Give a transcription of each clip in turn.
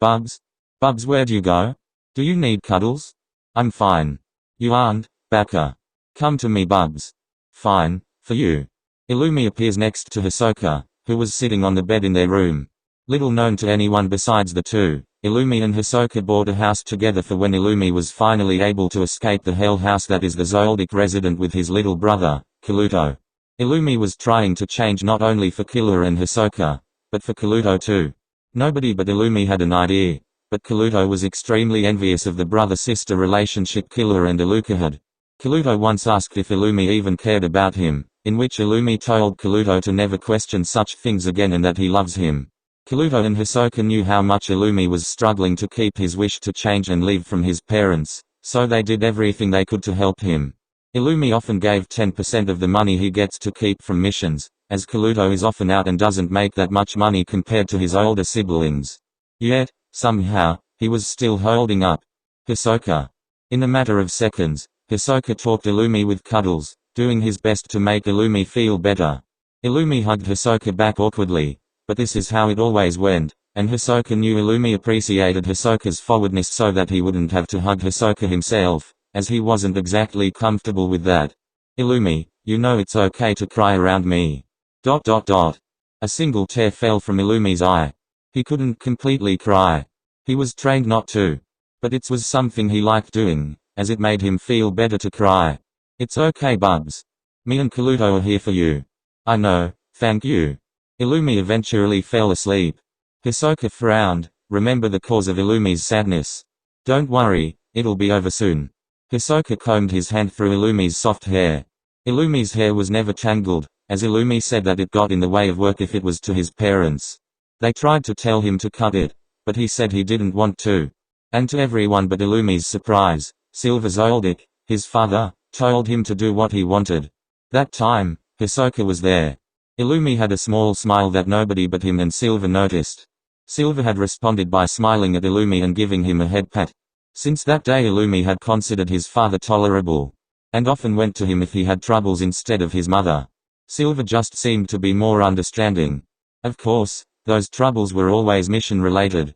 Bubs? Bubs, where'd you go? Do you need cuddles? I'm fine. You aren't, Baka. Come to me, Bubs. Fine, for you. Illumi appears next to Hisoka, who was sitting on the bed in their room. Little known to anyone besides the two, Illumi and Hisoka bought a house together for when Illumi was finally able to escape the hell house that is the Zoldyck resident with his little brother, Kaluto. Illumi was trying to change not only for Killua and Hisoka, but for Kaluto too. Nobody but Illumi had an idea, but Kaluto was extremely envious of the brother-sister relationship Killua and Iluka had. Kaluto once asked if Illumi even cared about him, in which Illumi told Kaluto to never question such things again and that he loves him. Kaluto and Hisoka knew how much Illumi was struggling to keep his wish to change and leave from his parents, so they did everything they could to help him. Illumi often gave 10% of the money he gets to keep from missions, as Kaluto is often out and doesn't make that much money compared to his older siblings. Yet, somehow, he was still holding up. Hisoka. In a matter of seconds, Hisoka talked Illumi with cuddles, doing his best to make Illumi feel better. Illumi hugged Hisoka back awkwardly, but this is how it always went, and Hisoka knew Illumi appreciated Hisoka's forwardness so that he wouldn't have to hug Hisoka himself, as he wasn't exactly comfortable with that. Illumi, you know it's okay to cry around me. ... A single tear fell from Illumi's eye. He couldn't completely cry. He was trained not to. But it was something he liked doing, as it made him feel better to cry. It's okay, Bubs. Me and Kaluto are here for you. I know, thank you. Illumi eventually fell asleep. Hisoka frowned. Remember the cause of Illumi's sadness. Don't worry, it'll be over soon. Hisoka combed his hand through Illumi's soft hair. Illumi's hair was never tangled, as Illumi said that it got in the way of work if it was to his parents. They tried to tell him to cut it, but he said he didn't want to. And to everyone but Illumi's surprise, Silver Zoldyck, his father, told him to do what he wanted. That time, Hisoka was there. Illumi had a small smile that nobody but him and Silver noticed. Silver had responded by smiling at Illumi and giving him a head pat. Since that day Illumi had considered his father tolerable, and often went to him if he had troubles instead of his mother. Silver just seemed to be more understanding. Of course, those troubles were always mission-related. ...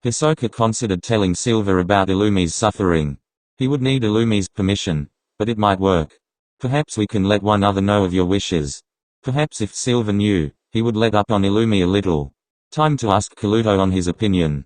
Hisoka considered telling Silver about Illumi's suffering. He would need Illumi's permission, but it might work. Perhaps we can let one other know of your wishes. Perhaps if Silver knew, he would let up on Illumi a little. Time to ask Kaluto on his opinion.